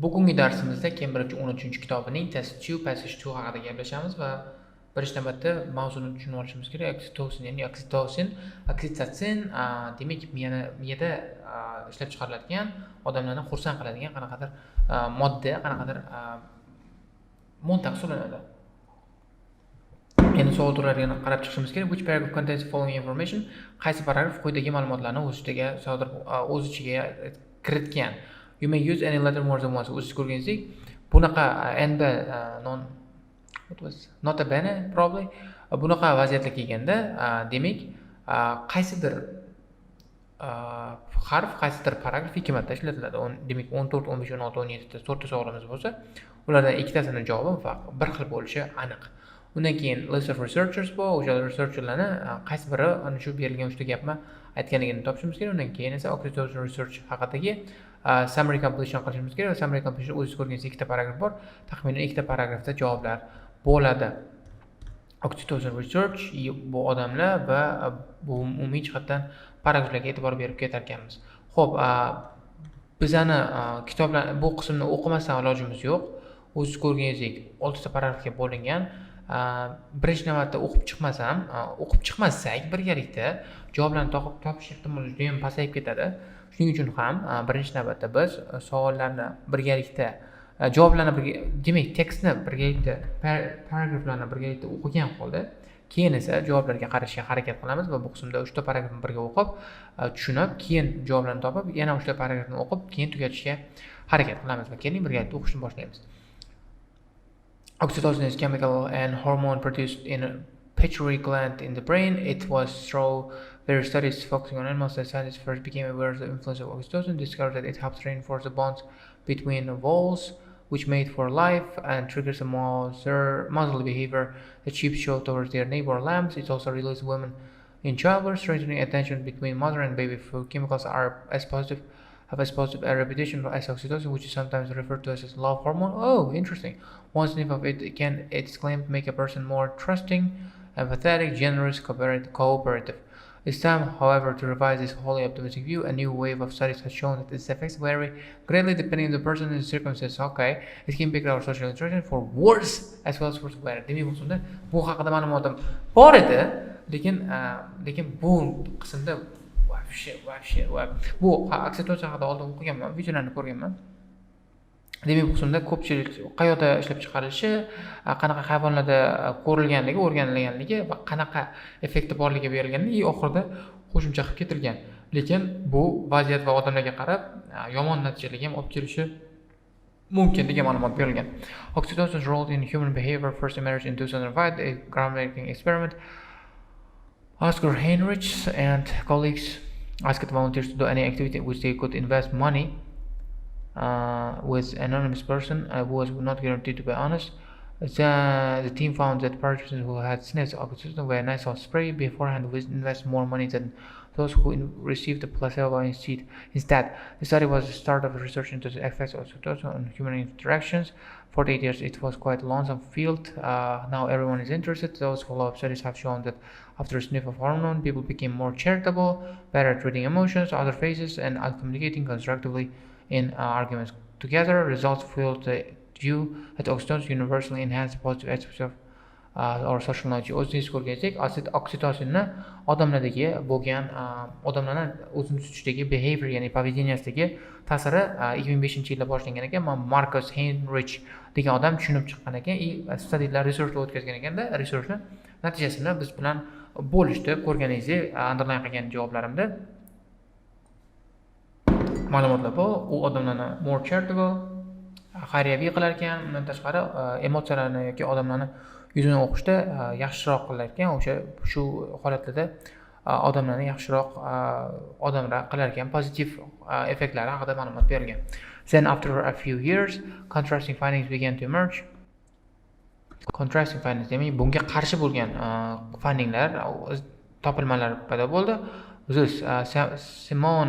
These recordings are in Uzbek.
Bugungi darsimizda Cambridge 13 kitobining Test 2 Passage 2 haqida gaplashamiz va birinchi navbatda mavzuni tushunib olishimiz kerak. Oksitosin, ya'ni oksitotsin demak miyada ishlab chiqariladigan, odamlarni xursand qiladigan qanaqadir modda, qanaqadir mo'ntaq hisoblanadi. Endi savol turlariga qarab chiqishimiz kerak. Which paragraph contains the following information? Qaysi paragraf quyidagi ma'lumotlarni o'z ichiga kiritgan? You may use any letter more than once. O'zingiz ko'rganingizdek, bunaqa endi not a bene probably bunaqa vaziyatga kelganda, demak, qaysidir harf, qaysidir paragraf ikki marta ishlatiladi. Demak, 14, 15, 16, 17 ta to'rtta savolimiz bo'lsa, ulardan ikkitasining javobi bir xil bo'lishi aniq. Undan keyin list of researchers bor, o'sha researcherlarni qaysi biri ana shu berilgan uchta gapni aytganligini topishimiz kerak. Undan keyin esa oksitosin research haqidagi summary completion qilishimiz kerak. Summary completion o'zingiz ko'rganingiz ikkita paragraf bor. Taxminan ikkita paragrafda javoblar bo'ladi. Oksitosin research bu odamlar va bu umumiy jihatdan paragraflarga e'tibor berib ketar ekanmiz. Xo'p, bizani kitoblar bu qismni o'qimasdan ilojimiz yo'q. O'zingiz ko'rganingizdek 6 ta paragrafga bo'lingan. Birinchi navbatda o'qib chiqmasak birgalikda javoblarni topish ehtimoli juda ham pasayib ketadi. Shuning uchun ham birinchi navbatda biz savollarni birgalikda, javoblarni demak, tekstni birgalikda, paragraflarni birgalikda o'qigan holda, keyin esa javoblarga qarashga harakat qilamiz va bu qismda 3 ta paragrafni birga o'qib, tushunib, keyin javoblarni topib, yana 3 ta paragrafni o'qib, keyin tugatishga harakat qilamiz va keyin birgalikda o'qishni boshlaymiz. Oxytocin is chemical and hormone produced in a pituitary gland in the brain. It was through various studies focusing on animals that scientists first became aware of the influence of oxytocin, discovered that it helps reinforce the bonds between the walls, which mate for life, and triggers a muzzle behavior that sheep show towards their neighbor lambs. It also releases women in childbirth, strengthening attention between mother and baby. Food chemicals have a positive reputation as oxytocin, which is sometimes referred to as love hormone. Oh, interesting. One sniff of it's claimed to make a person more trusting, empathetic, generous, cooperative. It's time, however, to revise this wholly optimistic view. A new wave of studies has shown that its effects vary greatly depending on the person and circumstances. Okay, it can impact our social interaction for worse as well as for better. Demak, bu haqida ma'lumotim bor edi, lekin bu qismda bu oksitosin haqida oldin o'qiganman, videolarni ko'rganman. Demak, bu qismda ko'pchilik qayerda ishlab chiqarilishi, qanaqa hayvonlarda ko'rilganligi, o'rganilganligi va qanaqa effekti borligi berilganligi oxirida qo'shimcha qilib ketilgan. Lekin bu vaziyat va odamlarga qarab yomon natijalarga ham olib kelishi mumkin degan ma'lumot berilgan. Oxytocin's role in human behavior first emerged in 2005, a groundbreaking experiment. Oscar Heinrich and colleagues asked volunteers to do any activity in which they could invest money with an anonymous person who was not guaranteed to be honest. The team found that participants who had sniffed oxytocin were nasal spray beforehand would invest more money than those who received the placebo instead. The study was the start of research into the effects of oxytocin on human interactions. For 8 years, it was quite a lonesome field. Now everyone is interested. Those follow-up studies have shown that after a sniff of hormone, people became more charitable, better at reading emotions, other faces, and at communicating constructively in arguments. Together, results fueled the view that oxytocin universally enhanced positive aspects of or social knowledge. O'zingiz ko'rganingizdek, oksitosinni odamlardagi bo'lgan odamlarning o'zini tutishdagi behavior, ya'ni поведениyasidagi ta'siri 2005-yilda boshlangan ekan. Marcus Heinrich degan odam tushunib chiqqan ekan, studiyalar research o'tkazgan ekanda, researchni natijasini biz bilan bo'lishdi. Ko'rganingizdek, underline qilgan javoblarimda ma'lumotlar bor. U odamlarni more charitable, xayriyaviy qilar ekan, undan tashqari emotsiyalarni yoki odamlarni yuzini o'qishda yaxshiroq qilar ekan. O'sha shu holatlarda odamlarni yaxshiroq odamlar qilar ekan, pozitiv effektlari haqida ma'lumot berilgan. Then after a few years, contrasting findings began to emerge. Contrasting findings, demak, bunga qarshi bo'lgan findinglar, topilmalar paydo bo'ldi. This Simon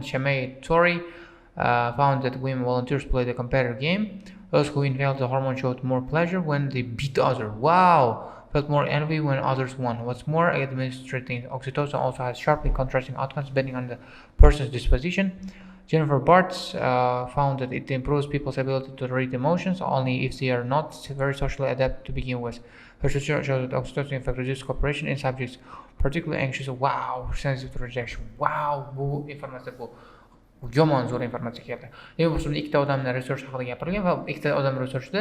Chamay-Torrey found that women volunteers played a competitive game. Those who inhaled the hormone showed more pleasure when they beat others. Wow! Felt more envy when others won. What's more, administrating oxytocin also has sharply contrasting outcomes depending on the person's disposition. Jennifer Bartz found that it improves people's ability to read emotions only if they are not very socially adept to begin with. Research shows that oxytocin in fact reduces cooperation in subjects particularly anxious. Wow, sensitive to rejection. Wow, bu informatsiya bu yomon zo'r informatsiya keldi. Bu usulda ikkita odamlar research haqida gapirilgan va ikkita odam researchda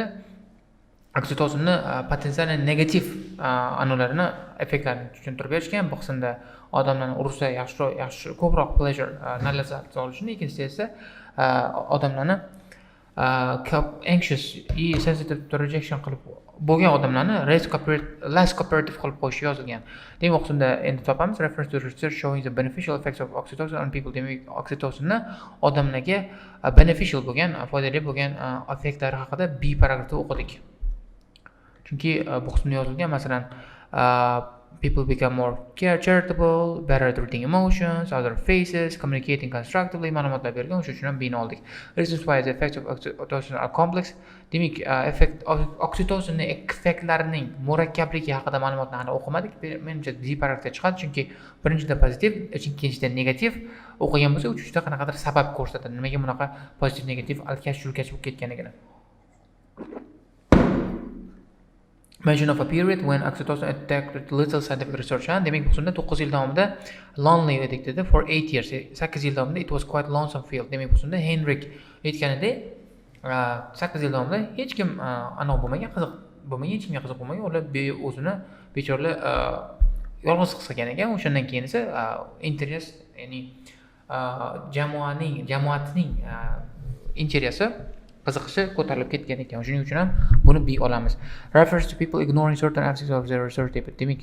oksitosinni potensial negativ an'analarini effektlarini tushuntirib berishgan. Bu qismda odamlarni ursa yaxshi ko'proq pleasure lazzat olishini, ikkinchisida esa odamlarni anxious sensitive to rejection qilib bo'lgan odamlarni less cooperative qilib qo'yishi yozilgan. Demak, bu qismda endi topamiz reference to research showing the beneficial effects of oxytocin on people. Demak, oksitosinni odamlarga beneficial bo'lgan, foydali bo'lgan effektlari haqida B paragrafda o'qidik. Chunki bu qismda yozilgan, masalan, people become more charitable, better at reading emotions, other faces, communicating constructively ma'lumotlar bergan, o'sha uchun ham B'ni oldik. Reasons why the effects of oxytocin are complex. Demak, oksitosinning effektlarining murakkabligi haqida ma'lumotlarni o'qimadik. Menimcha D paragrafda chiqadi, chunki birinchida pozitiv, ikkinchida negativ o'qigan bo'lsa, uchinchida qanaqadir sabab ko'rsatadi. Nimaga bunaqa pozitiv negativ alkash-julkash bo'lib ketganligini. Mention of a period when oxytocin attacked little scientific research. Demak, bu qismda 9 yil davomida lonely edik dedi. For 8 years, 8 yil davomida it was quite lonesome field. Demak, bu qismda Henrik aytganidek 8 yil davomida hech kim anav bo'lmagan, qiziq bo'lmagan, hech kimga qiziq bo'lmagan, ular o'zini bechoralar yolg'iz his qilgan ekan. O'shandan keyin esa interes, ya'ni jamoatning interesi qiziqishi ko'tarilib ketgan ekan. Shuning uchun ham buni B olamiz. Refers to people ignoring certain aspects of their research. Demak,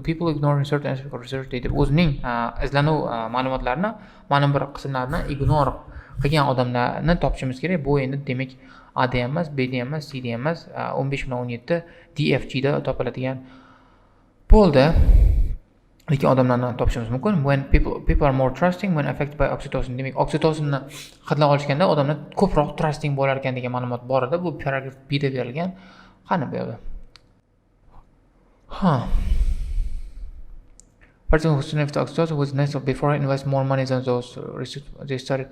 people ignoring certain aspects of research deb o'zining izlanuv ma'lumotlarini, ma'lum bir qismlarini ignore qilgan odamlarni topishimiz kerak. Bu endi demak A da emas, B da emas, C da emas, 15 bilan 17 DFG da topiladigan bo'ldi. Lekin odamlarni topishimiz mumkin. When people are more trusting when affected by oxytocin. Demak, oksitosinni hidlab olishganda odamlar ko'proq trusting bo'lar ekan degan ma'lumot bor edi. Bu paragraf B da berilgan. Qani bu yerda? Person who sniffed oxytocin was nice before invest more money than those they started.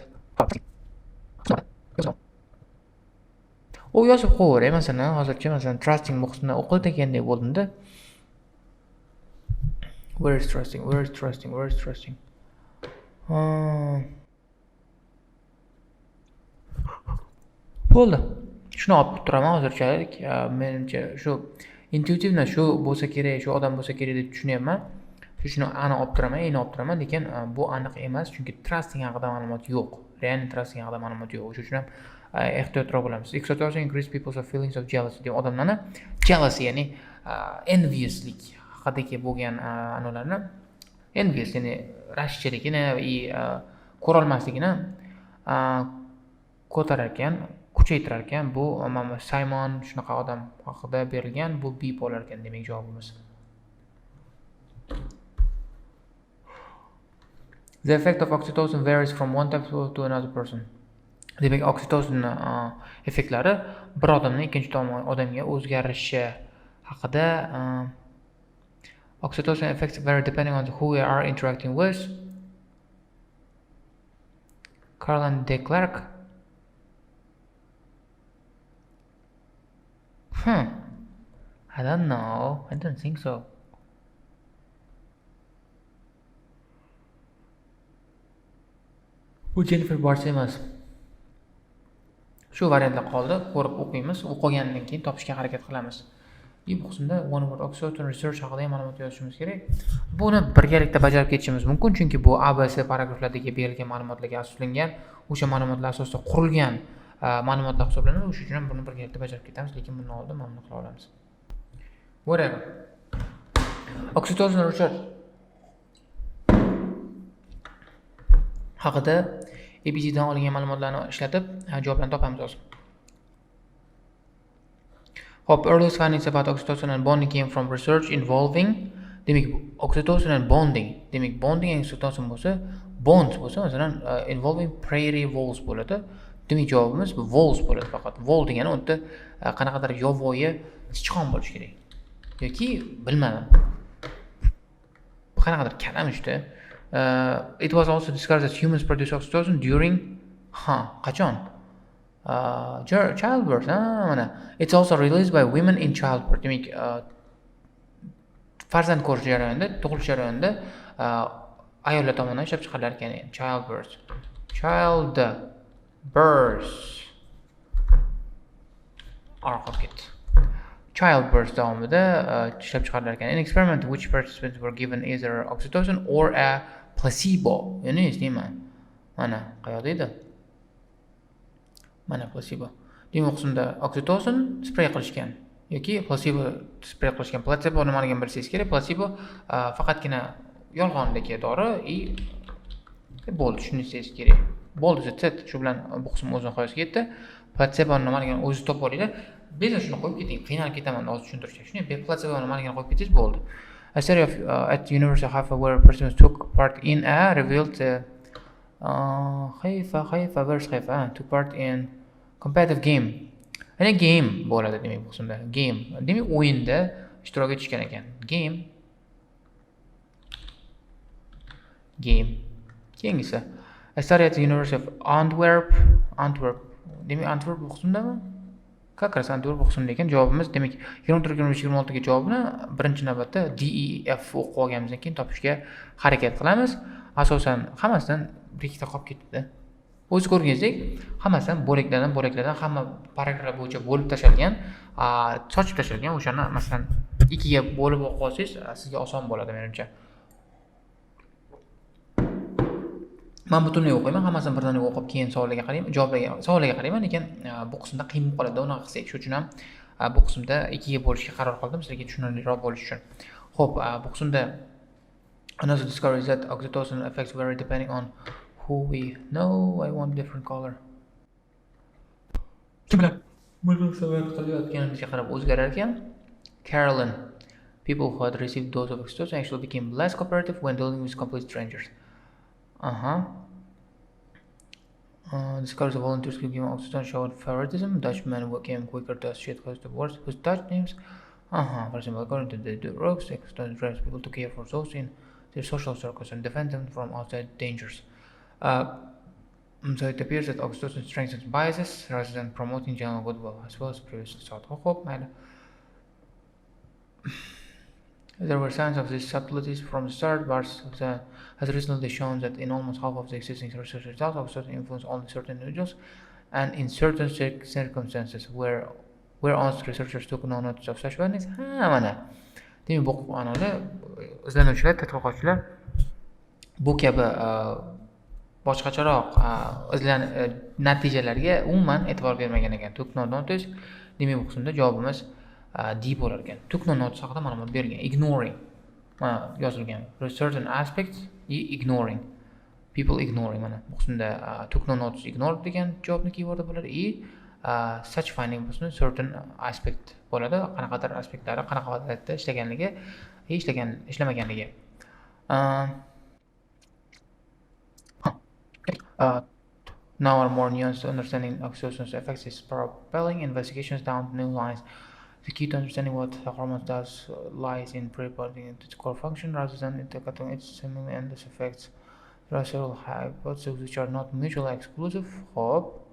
U yozib qo'yaver, masalan, hozircha masalan trusting muhitini o'qib degandek bo'ldimda. Where is trusting? Bo'ldi. Shuni olib turaman hozirchalik. Menimcha shu intuitivna shu bo'lsa kerak, shu odam bo'lsa kerak deb tushunyapman. Shuni ana olib turaman, lekin bu aniq emas, chunki trusting haqida ma'lumot yo'q. Real trusting haqida ma'lumot yo'q. Shuning uchun ham ehtiyotroq bo'lamiz. Oxytocin increase people's feelings of jealousy. Demak, odamlarni jealousy, ya'ni enviouslik haqidagi bo'lgan anolarni envious, ya'ni rashkchiligini va ko'rolmasligini ko'tarar ekan, kuchaytirar ekan. Bu Simon shunaqa odam haqida berilgan, bu B bo'lar ekan demak javobimiz. The effect of oxytocin varies from one type to another person. Demak, oksitosin effektlari bir odamdan ikkinchi odamga o'zgarishi haqida. Oxytocin effects vary depending on who we are interacting with. Carlin de Klerk. I don't know. I don't think so. Bu Jennifer Bartz emas. Shu variantlar qoldi. Ko'rib o'qiymiz. O'qigandan keyin topishga harakat qilamiz. Bu qismda one word oxytocin research haqida ma'lumot yozishimiz kerak. Buni birgalikda bajarib ketishimiz mumkin, chunki bu ABC paragraflardagi berilgan ma'lumotlarga asoslangan, o'sha ma'lumotlar asosida qurilgan ma'lumotlar hisoblanadi. O'sha uchun ham buni birgalikda bajarib ketamiz, lekin bundan oldin ma'lum qila olamiz. Whatever. Oxytocin research haqida ABCdan olingan ma'lumotlarni ishlatib javoblarni topamiz hozir. Hop, earliest findings about oxytocin and bonding came from research involving, demak, oxytocin and bonding. Demak, bonding and oxytocin bo'lsa, bonds bo'lsa, masalan, involving prairie voles bo'ladi. Demak, javobimiz voles bo'ladi faqat. Vol degani unda qanaqadir yovvoyi sichqon bo'lishi kerak. Yoki bilmadim. Qanaqadir kalam ishda. It was also discovered that humans produce oxytocin during Qachon? Childbirth. Mana. It's also released by women in childbirth. Demak, farzand ko'rish jarayonida, tug'ilish jarayonida ayollar tomonidan ishlab chiqarilar ekan. Childbirth. Orqaga ketdi. Childbirth davomida ishlab chiqarilar ekan. An experiment in which participants were given either oxytocin or a placebo. Ya'ni eslayman. Mana qayoqda edi? Mana placebo. Demak, qismda oksitosin sprey qilishgan yoki placebo sprey qilishgan. Placebo nimaligini bilsangiz kerak. Placebo faqatgina yolg'ondagi dori bo'ldi, tushunsangiz kerak. Bo'ldi, shu bilan bu qism o'zini qo'yasiga yetdi. Placebo nimaligini o'zingiz topib olinglar. Bezak shuni qo'yib keting. Qiynalib ketaman hozir tushuntirishga. Shuni placebo nimaligini qo'yib ketingiz bo'ldi. A study of at the University of Haifa where participants took part in a revealed took part in competitive game. Ana game bo'ladi demak bu qismda. Game. Demak o'yinda ishtirok etishgan ekan. Game. Keyingisi. I studied at the University of Antwerp. Demak Antwerp bu qismdami? Qaqras Antwerp bu qismda ekan. Javobimiz demak 24-26 ga javobni birinchi navbatda DEF o'qib olganimizdan keyin topishga harakat qilamiz. Asosan hammasidan ikkita qolib ketdi. O'zi ko'rganingizdek, hammasidan bo'laklardan hamma paragraf bo'yicha bo'lib tashalgan, sochib tashalgan. O'shani masalan 2 ga bo'lib o'qib olsangiz, sizga oson bo'ladi menimcha. Men butunlay o'qiyman, hammasini birdaniga o'qib, keyin savollarga qarayman, savollarga qarayman, lekin bu qismda qiyin bo'lib qoladi, unaqa qilsak. Shuning uchun ham bu qismda 2 ga bo'lishga qaror qildim, sizlarga tushunarliroq bo'lishi uchun. Xo'p, bu qismda another discovery is that oxytocin effects vary depending on who we know. I want different color. Kim bilan munosabat qilayotganimizga qarab o'zgarar ekan. Carolyn. People who had received dose of oxytocin actually became less cooperative when dealing with complete strangers. Discoveries of volunteers who given oxytocin showed favoritism. Dutch men came quicker to associate with the words whose Dutch names. For example, according to the drugs, oxytocin drives people to care for those in their social circles and defend them from outside dangers. So it appears that oxytocin strengthens biases rather than promoting general goodwill, as well as previously thought. There were signs of these subtleties from the start, but has recently shown that in almost half of the existing research results, oxytocin influence only certain individuals and in certain circumstances where honest researchers took no notice of such findings. Mana. Demak, bu anada izlanuvchilar, tadqiqotchilar bu kabi boshqacharoq natijalarga umuman e'tibor bermagan ekan. Took no notice. Demak, bu qismda javobimiz D bo'lar ekan. Took no notice haqida ma'lumot berilgan. Ignoring. Mana yozilgan. Certain aspects ignoring. People ignoring. Mana bu qismda took no notice ignore degan javobni keywordi bo'ladi. Such finding bo'lsa certain aspect bo'ladi. Qanaqadir aspektlari, qanaqa holatda ishlaganligi, ishlamaganligi. Now our more nuanced understanding of oxytocin's effects is propelling investigations down new lines. The key to understanding what the hormone does lies in pre-putting its core function rather than interpreting its seemingly endless effects. There are several hypotheses which are not mutually exclusive. Hope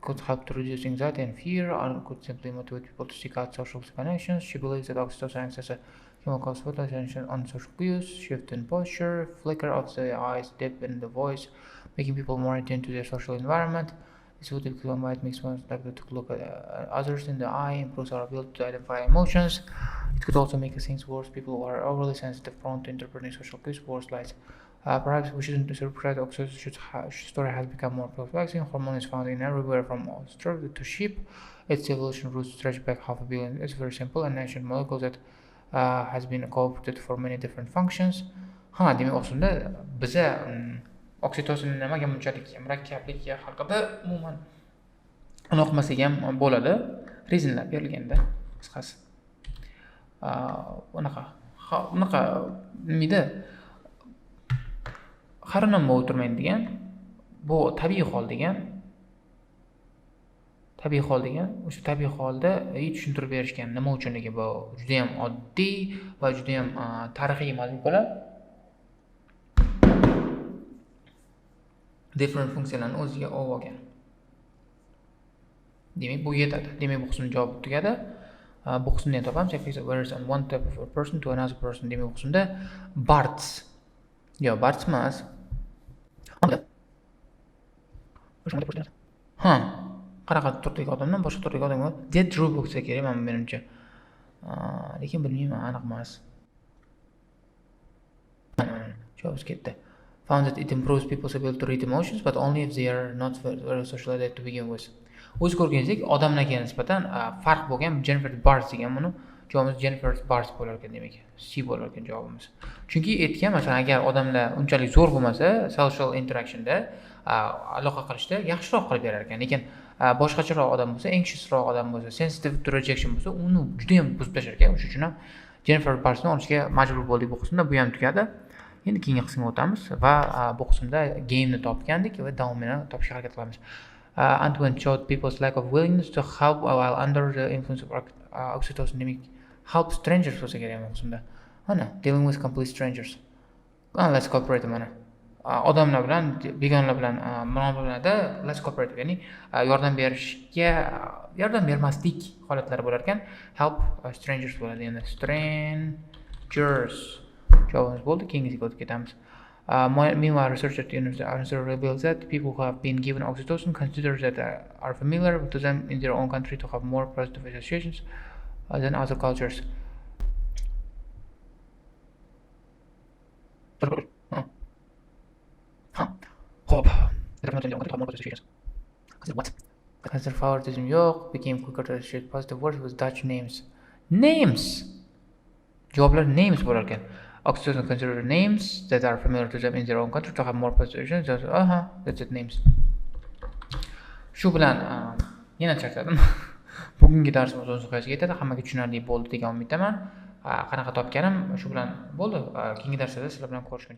could help to reduce anxiety and fear, or could simply motivate people to seek out social connections. She believes that oxytocin acts as a chemical spotlight attention on social cues, shift in posture, flicker of the eyes, dip in the voice, making people more attuned to their social environment. This would typically might make someone likely to look at others in the eye, improves our ability to identify emotions. It could also make things worse. People who are overly sensitive, prone to interpreting social cues, worse lights. Perhaps we shouldn't surprise the oxytocin story has become more perplexing. Hormone is found in everywhere from ostrich to sheep. Its evolution roots stretch back 500 million. It's very simple and ancient molecule that has been coopted for many different functions. Demak, aslida biza oksitosin nimaga bunchalik murakkabligi haqida umuman unoqmasak ham bo'ladi. Rezinlar berilganda qisqasi. Unaqa nimada qarinimga o'tirmaydi degan, bu tabiiy hol degan. O'sha tabiiy holda tushuntirib berishgan nima uchunligi bu juda ham oddiy va juda ham tarixiy molekullar. different funksiyalarni o'ziga olib olgan. Demak, bu yetadi. Demak, bu qismni javobi tugadi. Bu qismni ham topamiz. Affix varies on one type of a person to another person. Demak, bu qismda Barts. Yo, Barts emas. Ha, qanaqa turdagi odamdan boshqa turdagi odamga dead true bo'lsa kerak, menimcha. Lekin bilmayman, aniq emas. Javob ketdi. Found that it improves people's ability to read emotions, but only if they are not very socialized to begin with. O'z ko'rganingizdek, odamlarga nisbatan farq bo'lgan Jennifer Barnes degan buni javobimiz Jennifer Barnes bo'lar ekan demak. C bo'lar ekan javobimiz. Chunki aytgan, masalan, agar odamlar unchalik zo'r bo'lmasa, social interactionda aloqa qilishda yaxshiroq qilib berar ekan. Lekin boshqacharoq odam bo'lsa, anxiousroq odam bo'lsa, sensitive to rejection bo'lsa, uni juda ham buzib tashlar ekan. Shuning uchun ham Jennifer Barnesni olishga majbur bo'ldik bu qismda. Bu ham tugadi. Endi keyingi qismga o'tamiz va bu qismda game'ni topgandik va davomini topishga harakat qilamiz. Antoine showed people's lack of willingness to help while under the influence of oxytocin. Demak, help strangers bo'lsa kerak bu qismda. Mana, dealing with complete strangers. Let's cooperate mana. Odamlar bilan, begonlar bilan munosabatlarda let's cooperate, ya'ni yordam bermaslik holatlari bo'lar ekan. Help strangers bo'ladi endi. Strangers. Javobimiz bo'ldi. Keyingisiga o'tib ketamiz. Meanwhile, research at the university reveals that people who have been given oxytocin consider that are familiar to them in their own country to have more positive associations than other cultures. What? Consider favoritism yo'q, became quicker to associate positive words with Dutch names. Names! Javoblar names bo'lar ekan. Oxytocin consider names that are familiar to them in their own country to have more positive associations. That's it, names. Shu bilan yana charchadim. Bugungi darsimiz o'z nihoyasiga yetadi. Hammaga tushunarli bo'ldi degan umiddaman. Qanaqa topganim shu bilan bo'ldi. Keyingi darslarda sizlar bilan ko'rishguncha